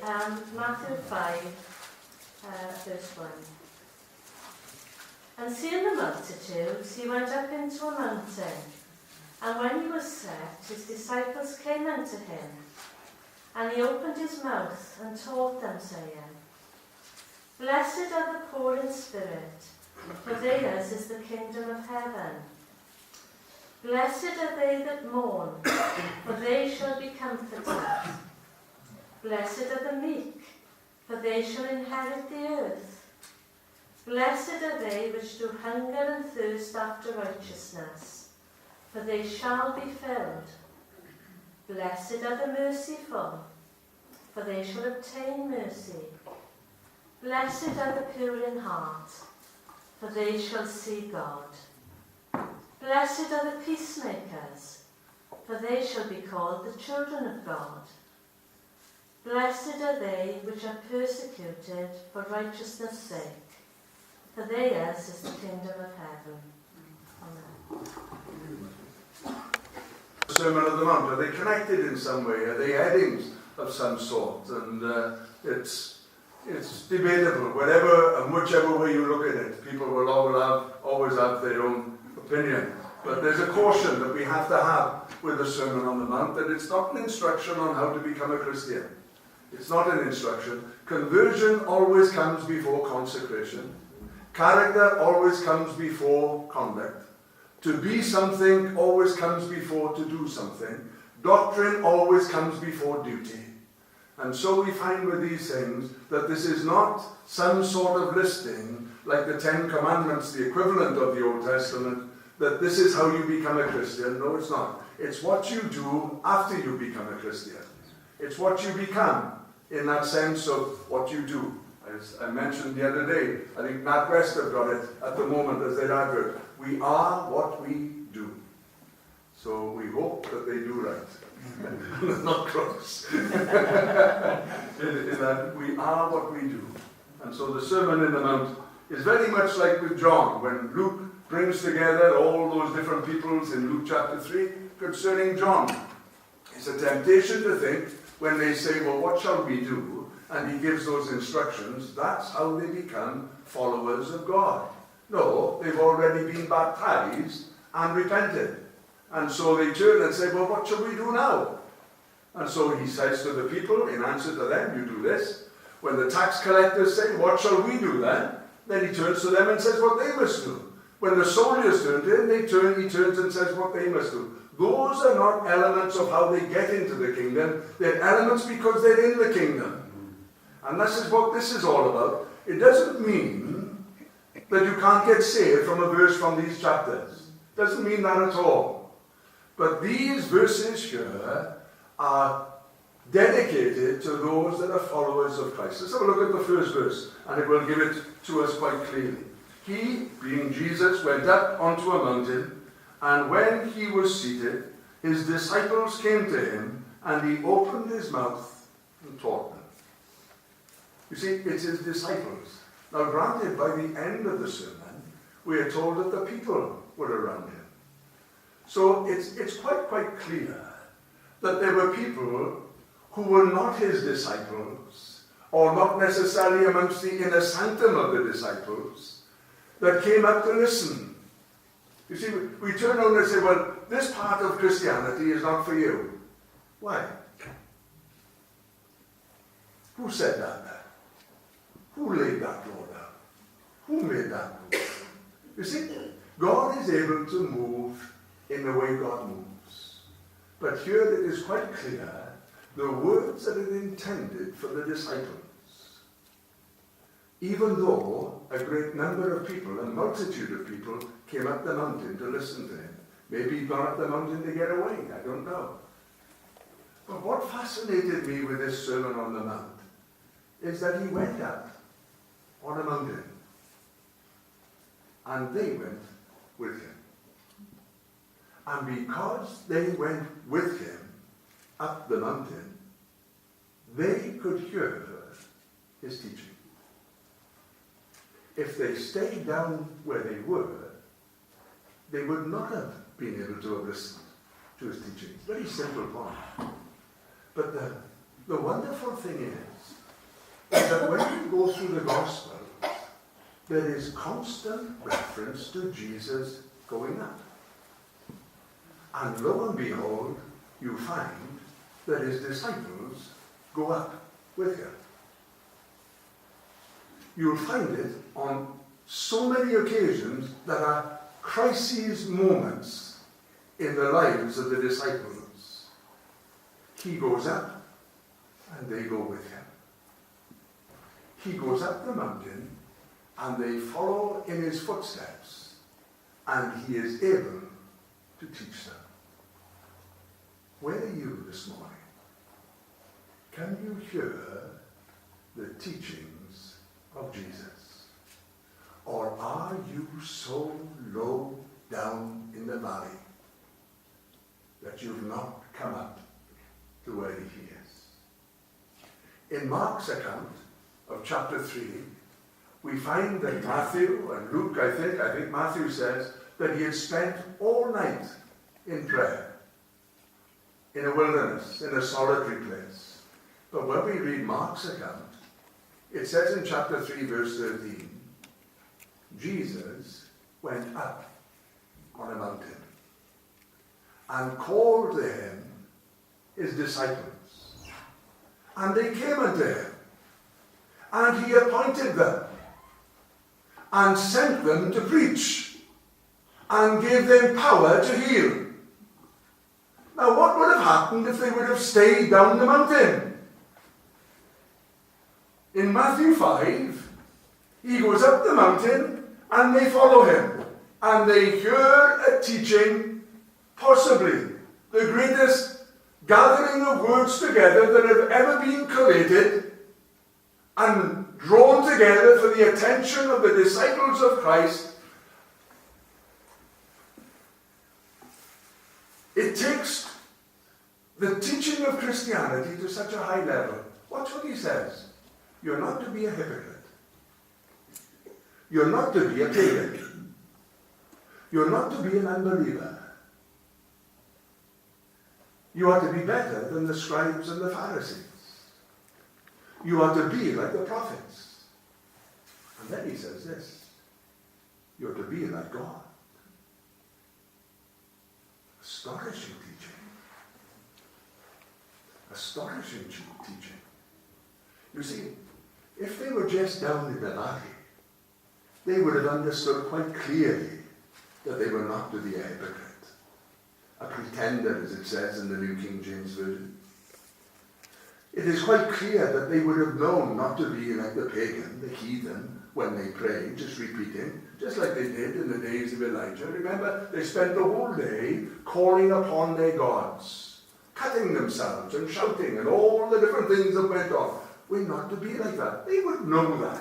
Matthew 5, verse 1. And seeing the multitudes, he went up into a mountain. And when he was set, his disciples came unto him. And he opened his mouth and taught them, saying, Blessed are the poor in spirit, for theirs is the kingdom of heaven. Blessed are they that mourn, for they shall be comforted. Blessed are the meek, for they shall inherit the earth. Blessed are they which do hunger and thirst after righteousness, for they shall be filled. Blessed are the merciful, for they shall obtain mercy. Blessed are the pure in heart, for they shall see God. Blessed are the peacemakers, for they shall be called the children of God. Blessed are they which are persecuted for righteousness' sake, for theirs is the kingdom of heaven. Amen. Sermon on the Mount, are they connected in some way? Are they headings of some sort? And it's debatable. Whatever and whichever way you look at it, people will always have their own opinion. But there's a caution that we have to have with the Sermon on the Mount, that it's not an instruction on how to become a Christian. It's not an instruction. Conversion always comes before consecration. Character always comes before conduct. To be something always comes before to do something. Doctrine always comes before duty. And so we find with these things that this is not some sort of listing like the Ten Commandments, the equivalent of the Old Testament, that this is how you become a Christian. No, it's not. It's what you do after you become a Christian. It's what you become in that sense of what you do. As I mentioned the other day, I think Nat West have got it at the moment as their advert. We are what we do. So we hope that they do right. Not close. in that we are what we do. And so the Sermon in the Mount is very much like with John, when Luke brings together all those different peoples in Luke chapter 3 concerning John. It's a temptation to think, when they say, well, what shall we do? And he gives those instructions, that's how they become followers of God. No, they've already been baptized and repented. And so they turn and say, well, what shall we do now? And so he says to the people, in answer to them, you do this. When the tax collectors say, what shall we do then? Then he turns to them and says what they must do. When the soldiers turn to him, he turns and says what they must do. Those are not elements of how they get into the kingdom. They're elements because they're in the kingdom. And this is what this is all about. It doesn't mean that you can't get saved from a verse from these chapters. It doesn't mean that at all. But these verses here are dedicated to those that are followers of Christ. Let's have a look at the first verse, and it will give it to us quite clearly. He, being Jesus, went up onto a mountain, and when he was seated, his disciples came to him, and he opened his mouth and taught them. You see, it's his disciples. Now, granted, by the end of the sermon, we are told that the people were around him. So it's quite clear that there were people who were not his disciples, or not necessarily amongst the inner sanctum of the disciples, that came up to listen. You see, we turn around and say, well, this part of Christianity is not for you. Why? Who said that? Who laid that law down? Who made that rule? You see, God is able to move in the way God moves. But here it is quite clear the words that are intended for the disciples. Even though a great number of people, a multitude of people, came up the mountain to listen to him. Maybe he'd gone up the mountain to get away, I don't know. But what fascinated me with this Sermon on the Mount is that he went up on a mountain, and they went with him. And because they went with him up the mountain, they could hear his teaching. If they stayed down where they were, they would not have been able to have listened to his teaching. Very simple point. But the wonderful thing is that when you go through the Gospels, there is constant reference to Jesus going up. And lo and behold, you find that his disciples go up with him. You'll find it on so many occasions that are crisis moments in the lives of the disciples. He goes up and they go with him. He goes up the mountain and they follow in his footsteps, and he is able to teach them. Where are you this morning? Can you hear the teachings of Jesus? Or are you so low down in the valley that you've not come up to where he is? In Mark's account of chapter 3, we find that Matthew and Luke, I think Matthew says that he had spent all night in prayer, in a wilderness, in a solitary place. But when we read Mark's account, it says in chapter 3, verse 13, Jesus went up on a mountain and called to him his disciples. And they came unto him, and he appointed them, and sent them to preach, and gave them power to heal. Now, what would have happened if they would have stayed down the mountain? In Matthew 5, he goes up the mountain, and they follow him, and they hear a teaching, possibly the greatest gathering of words together that have ever been collated and drawn together for the attention of the disciples of Christ. It takes the teaching of Christianity to such a high level. Watch what he says. You're not to be a hypocrite. You're not to be a pagan. You're not to be an unbeliever. You are to be better than the scribes and the Pharisees. You are to be like the prophets. And then he says this. You're to be like God. Astonishing teaching. Astonishing teaching. You see, if they were just down in the valley, they would have understood quite clearly that they were not to be a hypocrite. A pretender, as it says in the New King James Version. It is quite clear that they would have known not to be like the pagan, the heathen, when they prayed, just repeating, just like they did in the days of Elijah. Remember, they spent the whole day calling upon their gods, cutting themselves and shouting and all the different things that went on. We're not to be like that. They would know that.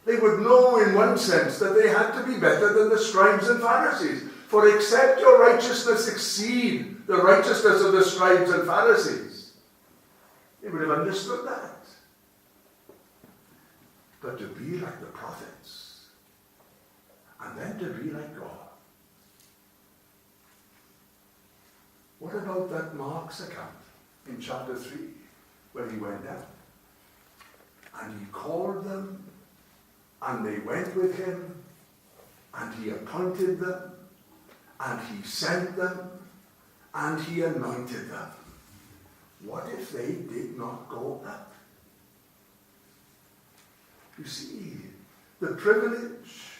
They would know in one sense that they had to be better than the scribes and Pharisees. For except your righteousness exceed the righteousness of the scribes and Pharisees. They would have understood that. But to be like the prophets, and then to be like God. What about that Mark's account in chapter 3, where he went down? And he called them, and they went with him, and he appointed them, and he sent them, and he anointed them. What if they did not go up? You see, the privilege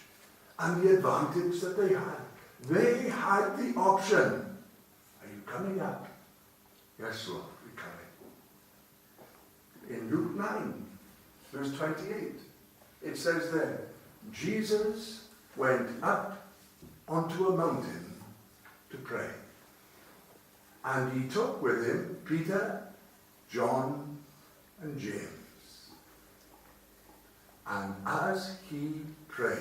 and the advantage that they had. They had the option. Are you coming up? Yes, Lord, we're coming. In Luke 9, verse 28, it says there, Jesus went up onto a mountain to pray. And he took with him Peter, John, and James. And as he prayed,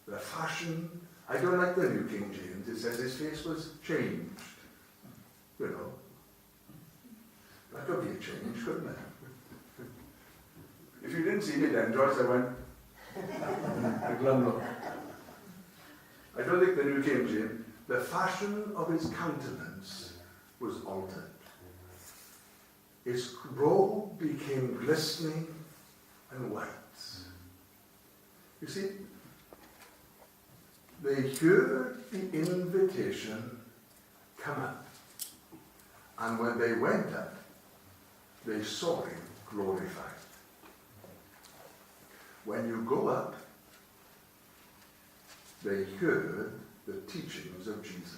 the fashion, I don't like the New King James, it says his face was changed. You know. That could be a change, couldn't it? If you didn't see me then, Joyce, I went, a glum look. I don't think the New King James, the fashion of his countenance was altered. His robe became glistening and white. You see, they heard the invitation, come up. And when they went up, they saw him glorified. When you go up, they heard the teachings of Jesus.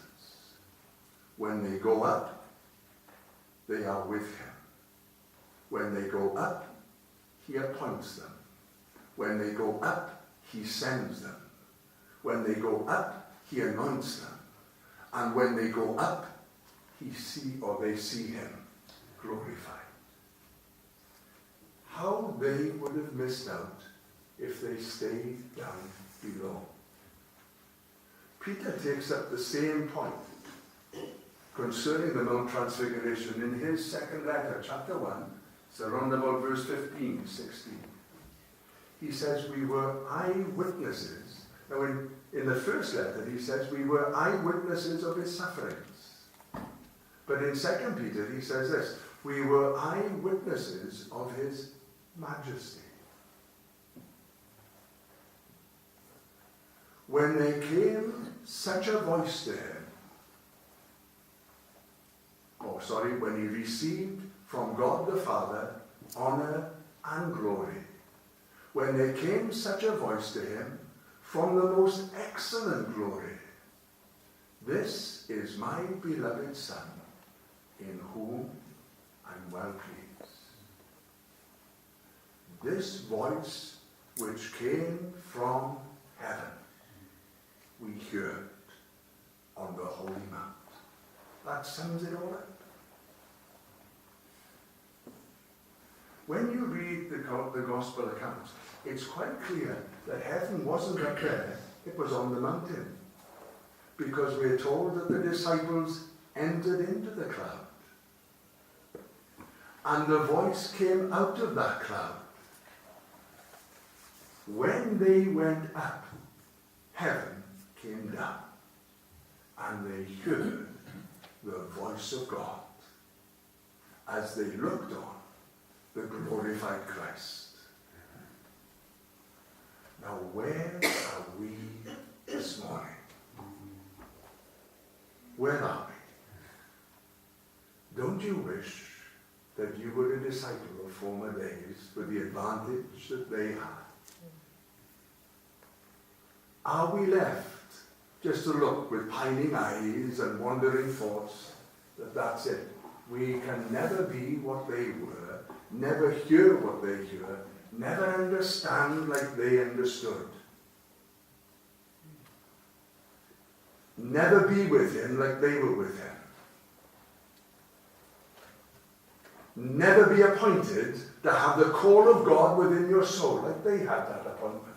When they go up, they are with him. When they go up, he appoints them. When they go up, he sends them. When they go up, he anoints them. And when they go up, they see him glorified. How they would have missed out if they stayed down below. Peter takes up the same point concerning the Mount Transfiguration in his second letter, chapter 1. It's around about verse 15, 16. He says we were eyewitnesses. Now in the first letter he says we were eyewitnesses of his sufferings. But in 2 Peter he says this, we were eyewitnesses of his majesty. When there came such a voice to him, when he received from God the Father honor and glory, when there came such a voice to him from the most excellent glory, this is my beloved Son, in whom I'm well pleased. This voice which came from heaven, we heard on the Holy Mount. That sums it all up. When you read the Gospel accounts, it's quite clear that heaven wasn't up there, it was on the mountain. Because we're told that the disciples entered into the cloud. And the voice came out of that cloud. When they went up, heaven came down. And they heard the voice of God as they looked on the glorified Christ. Now, where are we this morning? Where are we? Don't you wish that you were a disciple of former days with the advantage that they had? Are we left just to look with pining eyes and wandering thoughts that that's it? We can never be what they were, never hear what they hear, never understand like they understood. Never be with him like they were with him. Never be appointed to have the call of God within your soul like they had that appointment.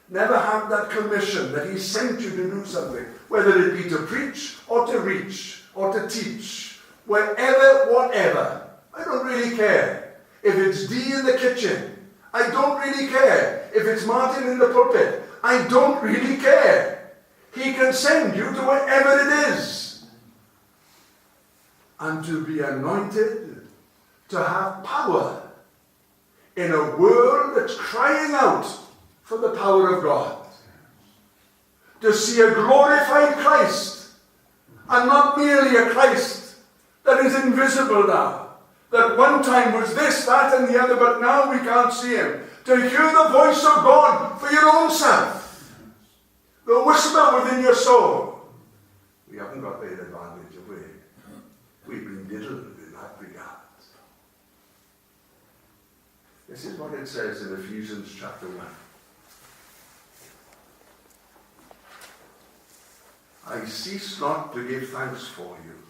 Never have that commission that he sent you to do something, whether it be to preach or to reach or to teach, wherever, whatever. I don't really care. If it's Dee in the kitchen, I don't really care. If it's Martin in the pulpit, I don't really care. He can send you to wherever it is. And to be anointed, to have power in a world that's crying out for the power of God. To see a glorified Christ, and not merely a Christ that is invisible now. That one time was this, that, and the other, but now we can't see him. To hear the voice of God for your own self. The whisper within your soul. We haven't got that advantage, have we? We've been diddled in that regard. This is what it says in Ephesians chapter 1. I cease not to give thanks for you,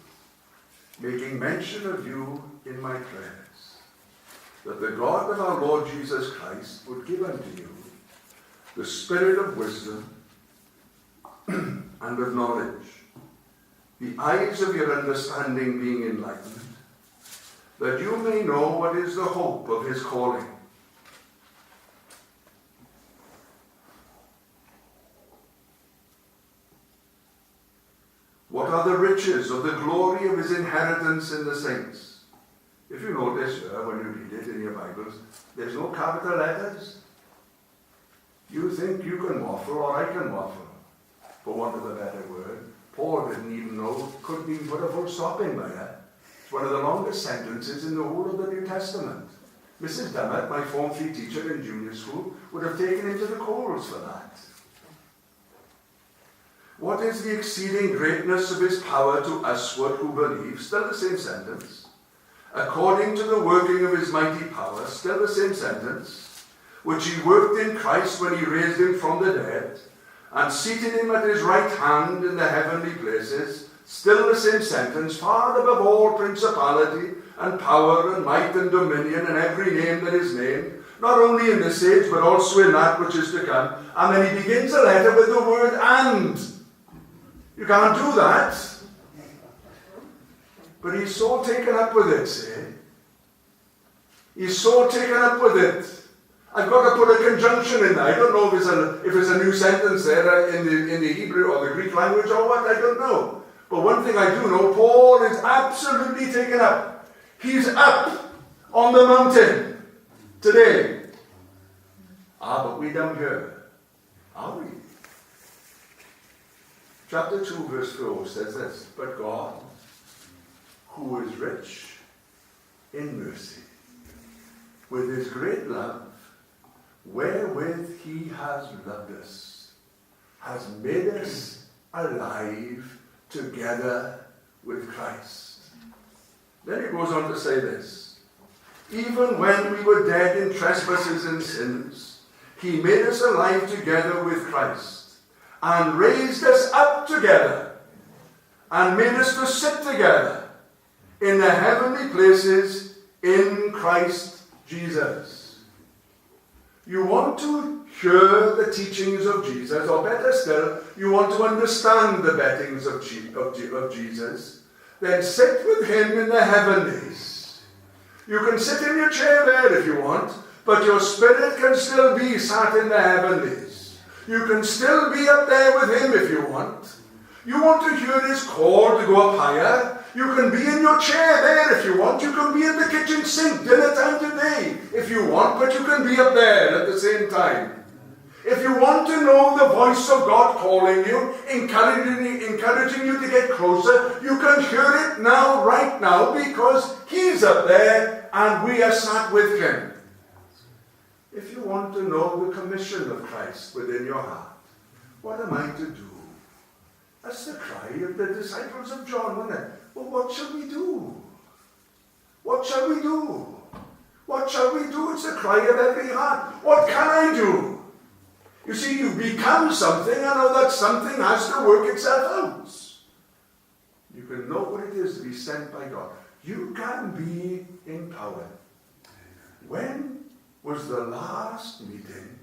making mention of you in my prayers, that the God of our Lord Jesus Christ would give unto you the spirit of wisdom and of knowledge, the eyes of your understanding being enlightened, that you may know what is the hope of his calling, what are the riches of the glory of his inheritance in the saints, If you notice here, when you read it in your Bibles, there's no capital letters. You think you can waffle or I can waffle, for want of a better word. Paul didn't even know, couldn't even put a full stop in by it. It's one of the longest sentences in the whole of the New Testament. Mrs. Dummett, my Form 3 teacher in junior school, would have taken him to the coals for that. What is the exceeding greatness of his power to usward who believe? Still the same sentence. According to the working of his mighty power, still the same sentence, which he worked in Christ when he raised him from the dead, and seated him at his right hand in the heavenly places, still the same sentence, far above all principality and power and might and dominion and every name that is named, not only in this age but also in that which is to come. And then he begins a letter with the word "and." You can't do that. But he's so taken up with it, see? He's so taken up with it. I've got to put a conjunction in there. I don't know if it's a new sentence there in the Hebrew or the Greek language or what, I don't know. But one thing I do know, Paul is absolutely taken up. He's up on the mountain today. But we down here, are we? Chapter 2 verse 4 says this, but God, who is rich in mercy, with his great love, wherewith he has loved us, has made us alive together with Christ. Then he goes on to say this, even when we were dead in trespasses and sins, he made us alive together with Christ, and raised us up together, and made us to sit together in the heavenly places in Christ Jesus. You want to hear the teachings of Jesus, or better still, you want to understand the bettings of Jesus, then sit with him in the heavenlies. You can sit in your chair there if you want, but your spirit can still be sat in the heavenlies. You can still be up there with him if you want. You want to hear his call to go up higher? You can be in your chair there if you want. You can be at the kitchen sink dinner time today if you want, but you can be up there at the same time. If you want to know the voice of God calling you, encouraging you to get closer, you can hear it now, right now, because he's up there and we are sat with him. If you want to know the commission of Christ within your heart, what am I to do? That's the cry of the disciples of John, wasn't it? Well, what shall we do? What shall we do? What shall we do? It's the cry of every heart. What can I do? You see, you become something, and all that something has to work itself out. You can know what it is to be sent by God. You can be empowered. When was the last meeting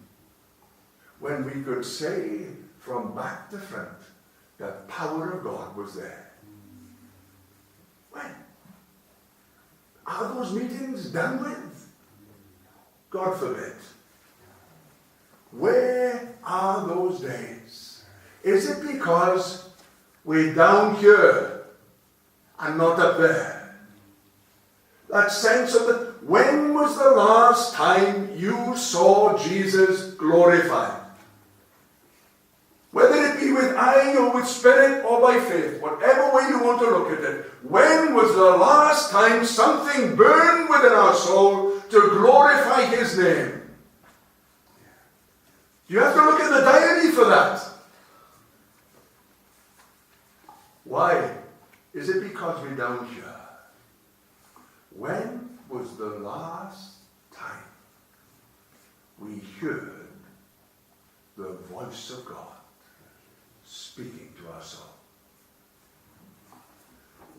when we could say from back to front the power of God was there? When? Are those meetings done with? God forbid. Where are those days? Is it because we're down here and not up there? That sense of the, when was the last time you saw Jesus glorified? Whether it be with eye or with spirit or by faith, whatever way you want to look at it, when was the last time something burned within our soul to glorify his name? You have to look at the diary for that. Why? Is it because we're down here? When was the last time we heard the voice of God speaking to our soul?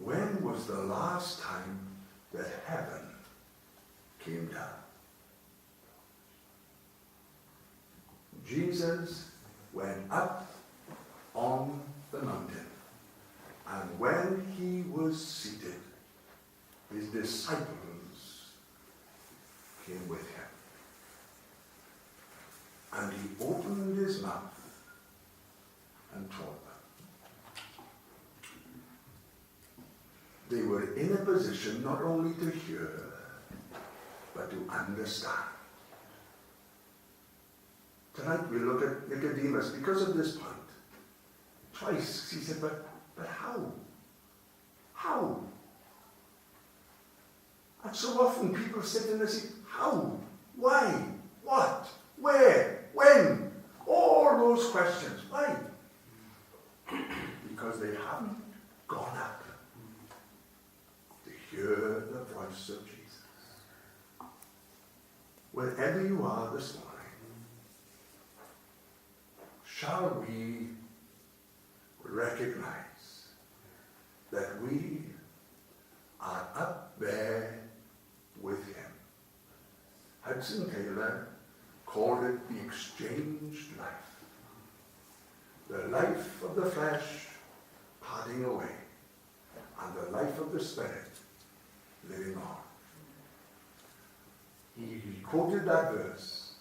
When was the last time that heaven came down? Jesus went up on the mountain, and when he was seated, his disciples came with him. And he opened his mouth and taught them. They were in a position not only to hear, understand. Tonight we look at Nicodemus because of this point. Twice he said, but how? How? And so often people sit and they say, how? Why? What? Where? When? All those questions. Why? Because they haven't gone up to hear the voice of Jesus. Wherever you are this morning, shall we recognize that we are up there with him? Hudson Taylor called it the exchanged life. The life of the flesh parting away, and the life of the spirit living on. He quoted that verse,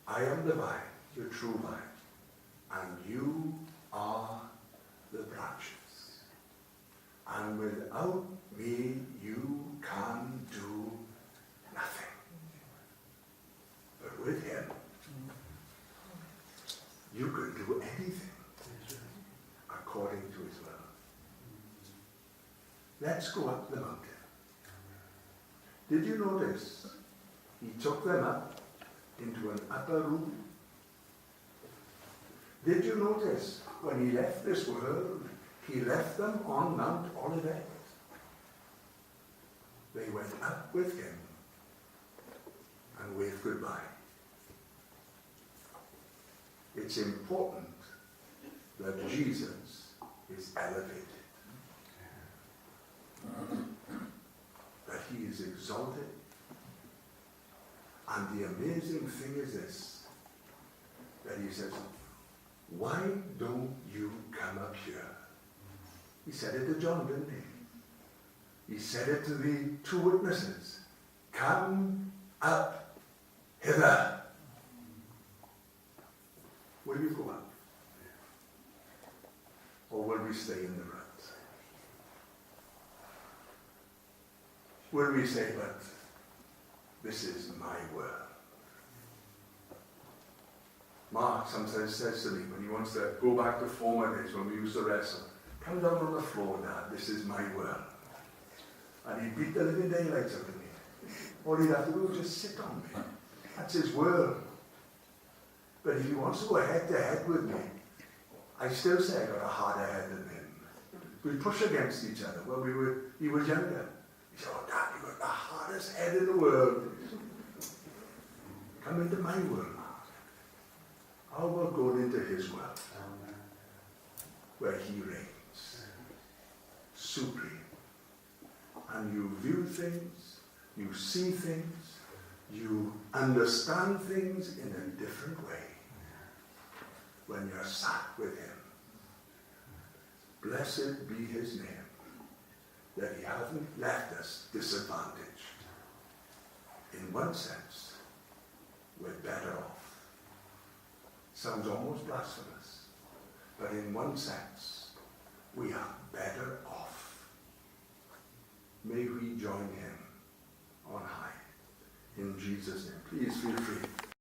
I am the vine, the true vine, and you are the branches. And without me you can do nothing. But with him, you can do anything according to his will. Let's go up the mountain. Did you notice he took them up into an upper room? Did you notice when he left this world, he left them on Mount Olivet? They went up with him and waved goodbye. It's important that Jesus is elevated, that he is exalted. And the amazing thing is this, that he says, why don't you come up here? He said it to John, didn't he? He said it to the two witnesses. Come up hither. Will you go up? Or will we stay in the ruts? Will we say, but this is my world? Mark sometimes says to me when he wants to go back to former days when we used to wrestle, come down on the floor, Dad, this is my world. And he'd beat the living daylights out of me. All he'd have to do was just sit on me. That's his world. But if he wants to go head to head with me, I still say I got a harder head than him. We push against each other. Well, he was younger. He said, oh, Dad, you got the hardest head in the world. Come into my world. Our world going into his world, where he reigns, supreme. And you view things, you see things, you understand things in a different way when you're sat with him. Blessed be his name, that he hasn't left us disadvantaged. In one sense, we're better off. Sounds almost blasphemous, but in one sense, we are better off. May we join him on high. In Jesus' name. Please feel free